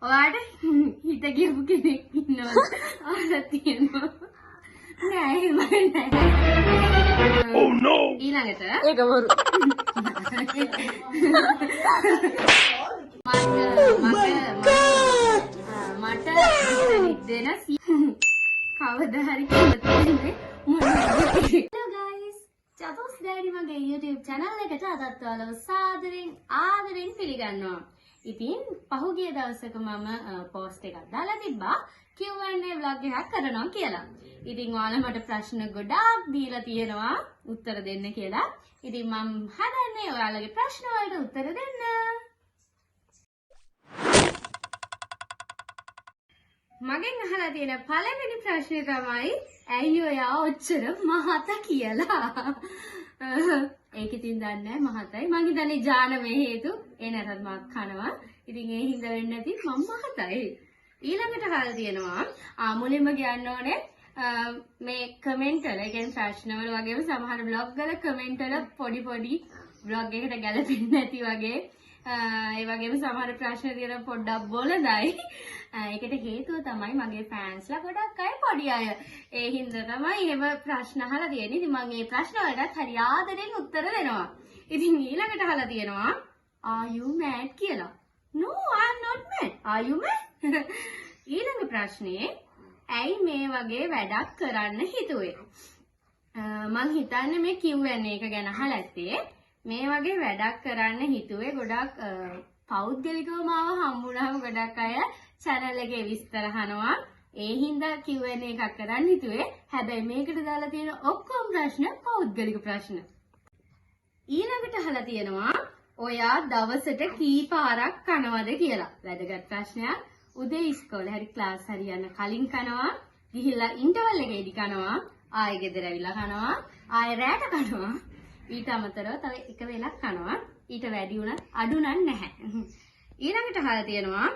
ඔයාට හිත ගියපු කෙනෙක් ඉන්නවද? අහලා තියෙනවා. නෑ එහෙම නෑ. Oh no. ඊළඟට ඒක බොරු. මට දෙන කවදා හරි කියලා තියෙන්නේ මොනවද? Hello guys. චතුස් ඩැඩි මගේ YouTube channel එකට අදත් ඔයාලව සාදරෙන් ආදරෙන් පිළිගන්නවා. ඉතින් පහුගිය දවසක මම post එකක් දාලා තිබ්බා Q&A vlog එකක් කරනවා කියලා. ඉතින් ඔයාලා මට ප්‍රශ්න ගොඩාක් දීලා තියෙනවා උත්තර දෙන්න කියලා. ඉතින් මම හදන්නේ ඔයාලගේ ප්‍රශ්න වලට උත්තර දෙන්න. මගෙන් අහලා තියෙන පළවෙනි ප්‍රශ්නේ තමයි ඇයි ඔයා ඔච්චර මහත කියලා. ඒක ඉතින් දන්නේ නැහැ මහතයි. මං හිතන්නේ ජානමේ හේතු ඒ නැතත් මක් කනවා. ඉතින් ඒ හින්දා වෙන්නේ නැති මම මහතයි. ඊළඟට අහලා තියෙනවා මුලින්ම කියන්න ඕනේ මේ කමෙන්ට් වල, ඒ කියන්නේ ප්‍රශ්න වල වගේම සමහර බ්ලොග් වල කමෙන්ට් වල පොඩි බ්ලොග් එකට ගැලපෙන්නේ නැති වගේ ඒ වගේම සමහර ප්‍රශ්න තියෙන පොඩ්ඩක් බොළඳයි. ඒකට හේතුව තමයි මගේ ෆෑන්ස්ලා ගොඩක් අය පොඩි අය. ඒ හින්දා තමයි එහෙම ප්‍රශ්න අහලා තියෙන්නේ. ඉතින් මම මේ ප්‍රශ්න වලට හරි ආදරෙන් උත්තර දෙනවා. ඉතින් ඊළඟට අහලා තියෙනවා are you mad කියලා. No, I am not mad. Are you mad? ඊළඟ ප්‍රශ්නේ ඇයි මේ වගේ වැඩක් කරන්න හිතුවේ? මං හිතන්නේ මේ Q&A එක ගැන අහලා ඇත්තේ. මේ වගේ වැඩක් කරන්න හිතුවේ ගොඩක් පෞද්ගලිකව මාව හම්බුනහම ගොඩක් අය channel එකේ විස්තර අහනවා. ඒ හින්දා Q&A එකක් කරන්න හිතුවේ. හැබැයි මේකට දාලා තියෙන ඔක්කොම ප්‍රශ්න පෞද්ගලික ප්‍රශ්න. ඊළඟට අහලා තියෙනවා ඔයා දවසට කී පාරක් කනවද කියලා. වැදගත් ප්‍රශ්නයක්. උදේ ඉස්කෝලේ හරි ක්ලාස් හරි යන කලින් කනවා. ගිහිල්ලා ඉන්ටර්වල් එකේදී කනවා. ආයෙ ගෙදර ඇවිල්ලා කනවා. ආයෙ රැට කනවා. ඊට අමතරව තව එක වෙලක් කනවා. ඊට වැඩි උනත් අඩු නැහැ. ඊළඟට අහලා තියෙනවා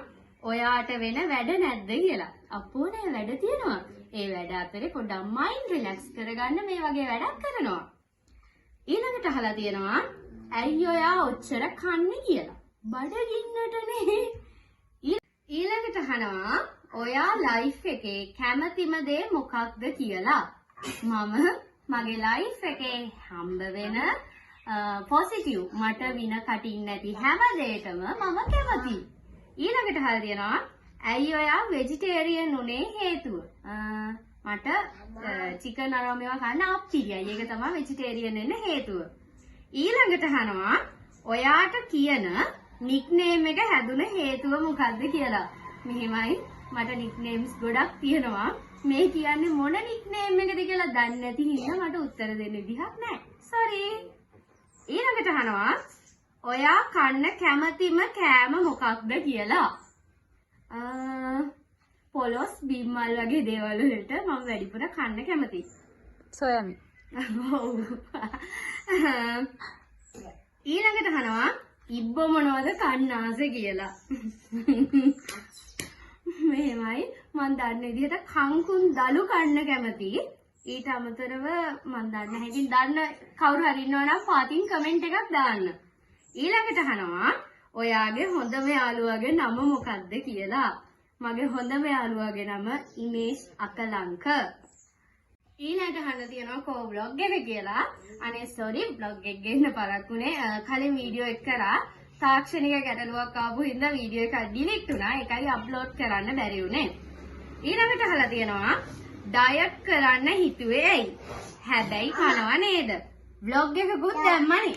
ඔයාට වෙන වැඩ නැද්ද කියලා. අපෝ නෑ වැඩ තියෙනවා. ඒ වැඩ අතරේ පොඩ්ඩක් මයින්ඩ් රිලැක්ස් කරගන්න මේ වගේ වැඩක් කරනවා. ඊළඟට අහලා තියෙනවා ඇයි ඔයා ඔච්චර කන්නේ කියලා. බඩගින්නටනේ. ඊළඟට අහනවා ඔයා ලයිෆ් එකේ කැමතිම දේ මොකක්ද කියලා. මම මගේ ලයිෆ් එකේ හම්බ වෙන පොසිටිව් මට වින කටින් නැති හැම දෙයකම මම කැමතියි. ඊළඟට අහලා තියෙනවා ඇයි ඔයා වෙජිටේරියන් උනේ හේතුව? මට චිකන් අරව මේවා කන්න අප්පිරියයි. ඒක තමයි වෙජිටේරියන් වෙන්න හේතුව. ඊළඟට අහනවා ඔයාට කියන නික්නේම් එක හැදුන හේතුව මොකද්ද කියලා. මෙහෙමයි මට නික්නේම්ස් ගොඩක් තියෙනවා. මේ කියන්නේ මොන නික්නේම් එකද කියලා දන්නේ නැති හින්දා මට උත්තර දෙන්න විදිහක් නැහැ. sorry. ඊළඟට අහනවා ඔයා කන්න කැමතිම කෑම මොකක්ද කියලා. පොලොස් බිම්මල් වගේ දේවල් වලට මම වැඩිපුර කන්න කැමතියි. සොයමි. ඊළඟට අහනවා ඉබ්බ මොනවද කන්න ආසෙ කියලා. මෙහෙමයි මම දන්න විදිහට කංකුන් දලු කන්න කැමතියි. ඊට අමතරව මම දන්න හැකින් දන්න කවුරු හරි ඉන්නවා නම් පාතින් කමෙන්ට් එකක් දාන්න. ඊළඟට අහනවා ඔයාගේ හොඳම යාළුවාගේ නම මොකක්ද කියලා. මගේ හොඳම යාළුවාගේ නම ඉමේෂ් අකලංක. ඊළඟට අහන්න තියෙනවා කෝ vlog එක කියලා. අනේ sorry vlog එක ගෙන්න පරක්කුනේ. කලින් වීඩියෝ එක කරා තාක්ෂණික ගැටලුවක් ආපු හින්දා වීඩියෝ එක ඩිලීට් වුණා. ඒකයි අප්ලෝඩ් කරන්න බැරි වුණේ. ඊළඟට අහලා තියෙනවා ඩයට් කරන්න හිතුවේ ඇයි? හැබැයි කනවා නේද? vlog එකකුත් දැම්මනේ.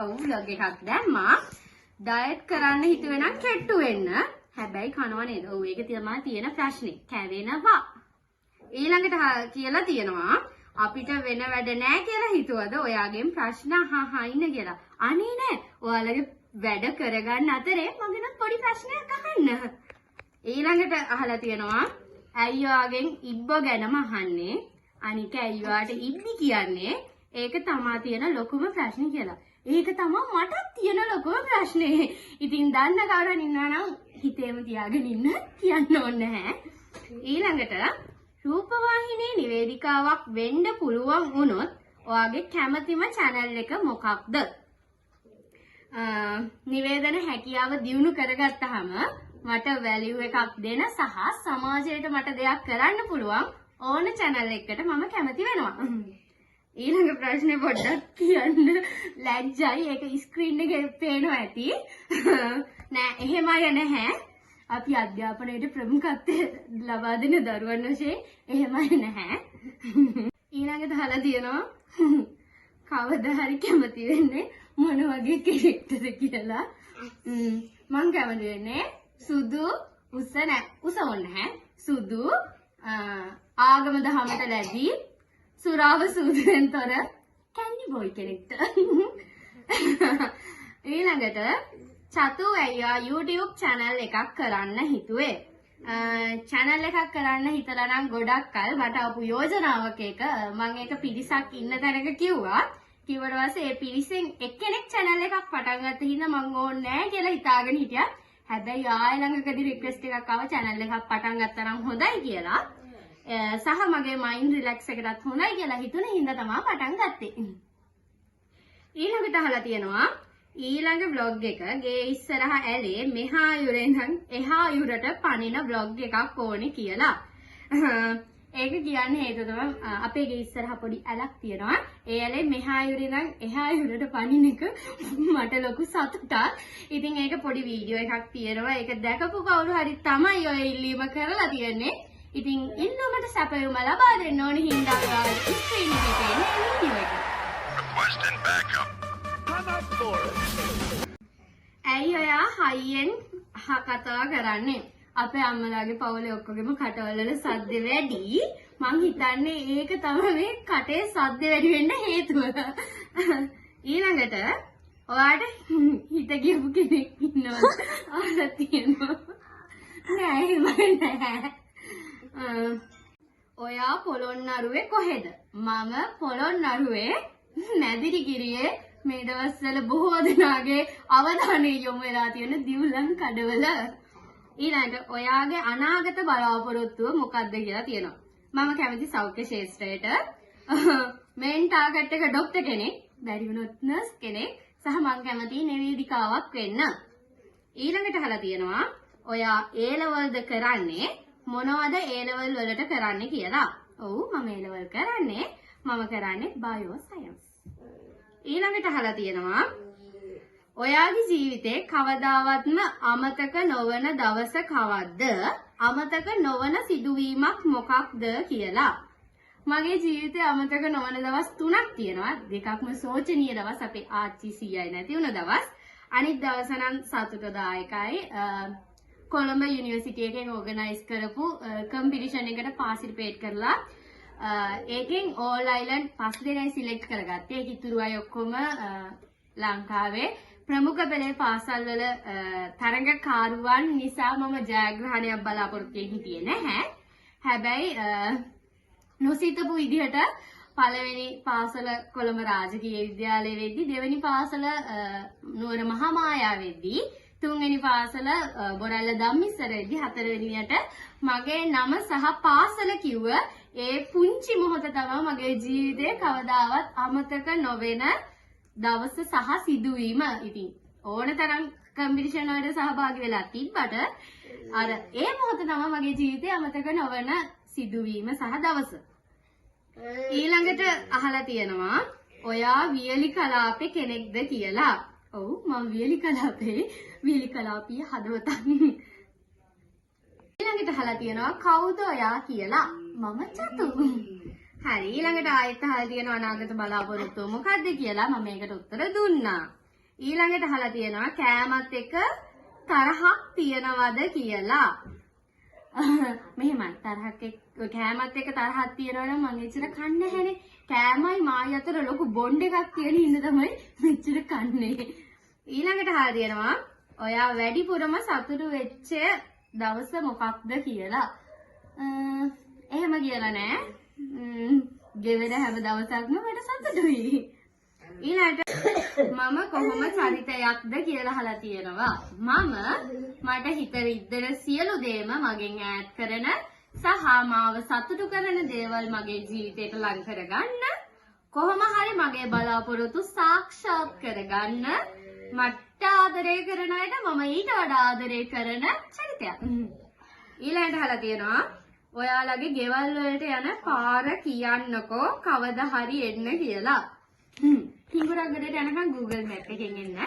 ඔව් vlog එකක් දැම්මා. ඩයට් කරන්න හිතුවේ නම් කෙට්ටු වෙන්න. හැබැයි කනවා නේද? ඔව් ඒක තමයි තියෙන ප්‍රශ්නේ. කැවෙනවා. ඊළඟට කියලා තියෙනවා අපිට වෙන වැඩ නැහැ කියලා හිතුවද ඔයාගෙන් ප්‍රශ්න අහහා ඉන්න කියලා. අනේ නෑ. ඔයාලගේ වැඩ කරගන්න අතරේ මගෙන් පොඩි ප්‍රශ්නයක් අහන්න. ඊළඟට අහලා තියෙනවා ඇයි ඔයාගෙන් ඉබ්බ ගැනම අහන්නේ? අනික ඇයි ඔයාට ඉබ්බි කියන්නේ? ඒක තමයි තියෙන ලොකුම ප්‍රශ්නේ කියලා. ඒක තමයි මටත් තියෙන ලොකුම ප්‍රශ්නේ. ඉතින් දන්න කවුරුන් ඉන්නවා නම් හිතේම තියාගෙන ඉන්න කියන්න ඕනේ නැහැ. ඊළඟට රූපවාහිනී නිවේදිකාවක් වෙන්න පුළුවන් වුණොත් ඔයාගේ කැමතිම channel එක මොකක්ද? නිවේදන හැකියාව දියුණු කරගත්තාම මට වැලියු එකක් දෙන සහ සමාජයට මට දෙයක් කරන්න පුළුවන් ඕන channel එකකට මම කැමති වෙනවා. ඊළඟ ප්‍රශ්නේ පොඩ්ඩක් කියන්න ලැජ්ජයි. ඒක ස්ක්‍රීන් එකේ පේනවා ඇති. නෑ එහෙම අය නැහැ. අපි අධ්‍යාපනයේ ප්‍රමුඛත්වය ලබා දෙන දරුවන් වශයෙන් එහෙම අය නැහැ. ඊළඟට අහලා තියෙනවා කවදා හරි කැමති වෙන්නේ මොන වගේ කෙනෙක්ටද කියලා. මං කැමති වෙන්නේ සුදු උස ඕනේ නැහැ. සුදු ආගම දහමට ලැබී සුරාව සූදෙන් තොර කැන්ඩි බොයි කෙනෙක්ට. ඊළඟට චතු අයියා YouTube channel එකක් කරන්න හිතුවේ. channel එකක් කරන්න හිතලා නම් ගොඩක් කල් මට ආපු යෝජනාවක් එක මම ඒක පිරිසක් ඉන්න තැනක කිව්වා. කිව්වට පස්සේ ඒ පිරිසෙන් එක්කෙනෙක් channel එකක් පටන් ගත්ත හින්දා මම ඕනේ නැහැ කියලා හිතාගෙන හිටියා. හැබැයි ආයෙ ළඟකදී රික්වෙස්ට් එකක් ආව channel එකක් පටන් ගත්තා නම් හොඳයි කියලා. සහ මගේ මයින්ඩ් රිලැක්ස් එකටත් හොඳයි කියලා හිතුන හින්දා තමයි පටන් ගත්තේ. ඊළඟට අහලා තියෙනවා ඊළඟ vlog එක ගේ ඉස්සරහ ඇලේ මෙහා යුරෙන් එහා යුරට පනින vlog එකක් ඕනේ කියලා. ඒක කියන්නේ හේතුව තමයි අපේ ගේ ඉස්සරහ පොඩි ඇලක් තියෙනවා. ඒ ඇලේ මෙහා යුරෙන් එහා යුරට පනින එක මට ලොකු සතුටක්. ඉතින් ඒක පොඩි වීඩියෝ එකක් තියෙනවා. ඒක දැකපු කවුරු හරි තමයි ඔය ඉල්ලීම කරලා තියෙන්නේ. ඉතින් ඉන්නකට සැපයුම ලබා දෙන්න ඕනේ හින්දා ඔයාලා ස්ක්‍රීන් එකේ තියෙන වීඩියෝ එක. ඇයි ඔයා හයියෙන් කතා කරන්නේ? අපේ අම්මලාගේ පවුලේ ඔක්කොගෙම කටවල වල සද්ද වැඩි. මං හිතන්නේ ඒක තමයි මේ කටේ සද්ද වැඩි වෙන්න හේතුව. ඊළඟට ඔයාට හිත ගියපු කෙනෙක් ඉන්නවද? අහලා තියෙනවා. නෑ එහෙම නෑ. ඔයා පොළොන්නරුවේ කොහෙද? මම පොළොන්නරුවේ මැදිරිගිරියේ මේ දවස්වල බොහෝ දෙනාගේ අවධානය යොමු වෙලා තියෙන දිවුලන් කඩවල. ඊළඟට ඔයාගේ අනාගත බලාපොරොත්තුව මොකක්ද කියලා තියෙනවා. මම කැමති සෞඛ්‍ය ශාස්ත්‍රයට. මේන් ටාගට් එක ડોක්ටර් කෙනෙක්, බැරි වුණොත් නර්ස් කෙනෙක් සහ මම කැමති නිවේදිකාවක් වෙන්න. ඊළඟට අහලා තියෙනවා ඔයා A levelද කරන්නේ මොනවද A level වලට කරන්නේ කියලා. ඔව් මම A level කරන්නේ bio science. ඊළඟට අහලා තියෙනවා ඔයාගේ ජීවිතේ කවදාවත්ම අමතක නොවන දවස කවද්ද? අමතක නොවන සිදුවීමක් මොකක්ද කියලා. මගේ ජීවිතේ අමතක නොවන දවස් 3ක් තියෙනවා. දෙකක්ම සෝචනීය දවස් අපේ ආච්චි සීයයි නැති වුණ දවස්. අනිත් දවස නම් සතුටුදායකයි. කොළඹ යුනිවර්සිටි එකෙන් ඕගනයිස් කරපු කම්පිටිෂන් එකට පාටිසිපේට් කරලා ඒකෙන් ඕල් අයිලන්ඩ් 5 දෙනෙක් සිලෙක්ට් කරගත්තේ. ඒක ඉතුරු අය ඔක්කොම ලංකාවේ ප්‍රමුඛ පෙළේ පාසල් වල තරඟකාරුවන් නිසා මම ජයග්‍රහණයක් බලාපොරොත්තු වෙන්නේ හිටියේ නැහැ. හැබැයි නොසිතපු විදිහට පළවෙනි පාසල කොළඹ රාජකීය විද්‍යාලයේ වෙද්දී, දෙවෙනි පාසල නුවර මහා මායා වෙද්දී, තුන්වෙනි පාසල බොරැල්ල ධම්මිස්සර වෙද්දී, හතරවෙනියට මගේ නම සහ පාසල කිව්ව ඒ පුංචි මොහොත තමයි මගේ ජීවිතේ කවදාවත් අමතක නොවෙන දවස සහ සිදුවීම. ඉතින් ඕනතරම් කම්පිටිෂන් වලට සහභාගී වෙලා තිබ්බට අර ඒ මොහොත තමයි මගේ ජීවිතේ අමතක නොවන සිදුවීම සහ දවස. ඊළඟට අහලා තියෙනවා ඔයා වියලි කලාපේ කෙනෙක්ද කියලා. ඔව් මම වියලි කලාපීය හදවතක්. ඊළඟට අහලා තියෙනවා කවුද ඔයා කියලා. මම චතු. හරි ඊළඟට ආයෙත් අහලා තියෙනවා අනාගත බලාපොරොත්තුව මොකක්ද කියලා. මම මේකට උත්තර දුන්නා. ඊළඟට අහලා තියෙනවා කෑමත් එක්ක තරහක් තියනවද කියලා. මෙහෙමයි කෑමත් එක්ක තරහක් තියනවනම් මම එච්චර කන්නේ නැහැනේ. කෑමයි මායි අතර ලොකු බොන්ඩ් එකක් තියෙන හින්දා තමයි මෙච්චර කන්නේ. ඊළඟට අහලා තියෙනවා ඔයා වැඩිපුරම සතුටු වෙච්ච දවස මොකක්ද කියලා. එහෙම කියලා නෑ. ගෙවර හැම දවසක්ම මට සතුටුයි. ඊළඟට මම කොහොම චරිතයක්ද කියලා අහලා තියෙනවා. මට හිත රිද්දන සියලු දේම මගෙන් ඈත් කරන සහ මාව සතුටු කරන දේවල් මගේ ජීවිතයට ලං කරගන්න, කොහොම හරි මගේ බලාපොරොත්තු සාක්ෂාත් කරගන්න, ආදරය කරන අයට මම ඊට වඩා ආදරය කරන චරිතයක්. ඊළඟට අහලා තියෙනවා ඔයාලගේ ගෙවල් වලට යන පාර කියන්නකෝ කවදා හරි එන්න කියලා. හිඟුරක්ගඩට යනකම් Google Map එකෙන් එන්න.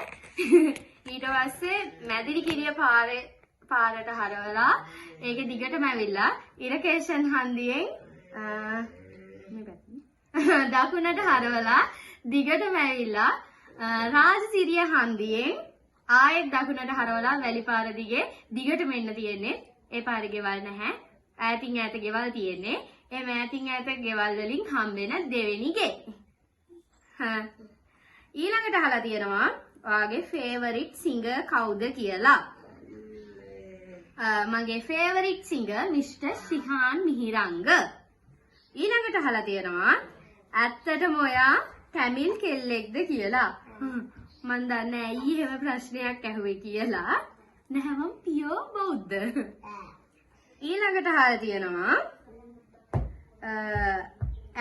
ඊට පස්සේ මැදිරි කිරිය පාරට හරවලා ඒක දිගටම ඇවිල්ලා ඉරිගේෂන් හන්දියෙන් දකුණට හරවලා දිගටම ඇවිල්ලා රාජසිරිය හන්දියෙන් ආයෙත් දකුණට හරවලා වැලි පාර දිගේ දිගටම එන්න තියෙන්නේ. ඒ පාරේ ගෙවල් නැහැ. ඈතින් ඈත ගෙවල් තියෙන්නේ. ඒ ඈතින් ඈත ගෙවල් වලින් හම්බෙන දෙවෙනි ගේ. ඊළඟට අහලා තියෙනවා ඔයාගේ ෆේවරිට් සිංගර් කවුද කියලා. මගේ ෆේවරිට් සිංගර් මිස්ටර් ශ්‍රීහාන් මිහිරංග. ඊළඟට අහලා තියෙනවා ඇත්තටම ඔයා තමිල් කෙල්ලෙක්ද කියලා. මන් දන්නේ ඇයි එහෙම ප්‍රශ්නයක් ඇහුවේ කියලා. නැහැ මම පියෝ බෞද්ධ. ඊළඟට අහලා තියෙනවා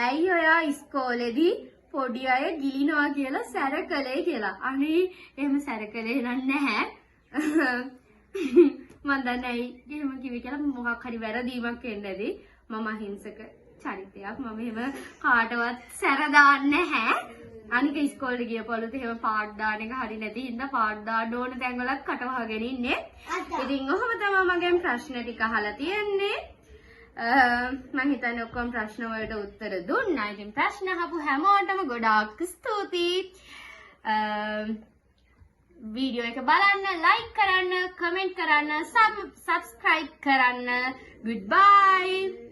ඇයි ඔයා ඉස්කෝලේදී පොඩි අය ගිලිනවා කියලා සැරකලේ කියලා. අනේ එහෙම සැරකලේ නැහැ. මන් දන්නේ ඇයි එහෙම කිව්වේ කියලා. මොකක් හරි වැරදීමක් වෙන්නදී මම අහිංසක චරිතයක්. මම එහෙම කාටවත් සැර දාන්නේ නැහැ. අනික ඉස්කෝලේ ගියපොළොත් එහෙම පාඩ් දාන එක හරි නැති හින්දා පාඩ් දාන්න ඕන තැන් වලත් කට වහගෙන ඉන්නේ. ඉතින් ඔහොම තමයි මගෙන් ප්‍රශ්න ටික අහලා තියෙන්නේ. මම හිතන්නේ ඔක්කොම ප්‍රශ්න වලට උත්තර දුන්නා. ඉතින් ප්‍රශ්න අහපු හැමෝටම ගොඩාක් ස්තුතියි. වීඩියෝ එක බලන්න, ලයික් කරන්න, කමෙන්ට් කරන්න, සබ්ස්ක්‍රයිබ් කරන්න. Goodbye.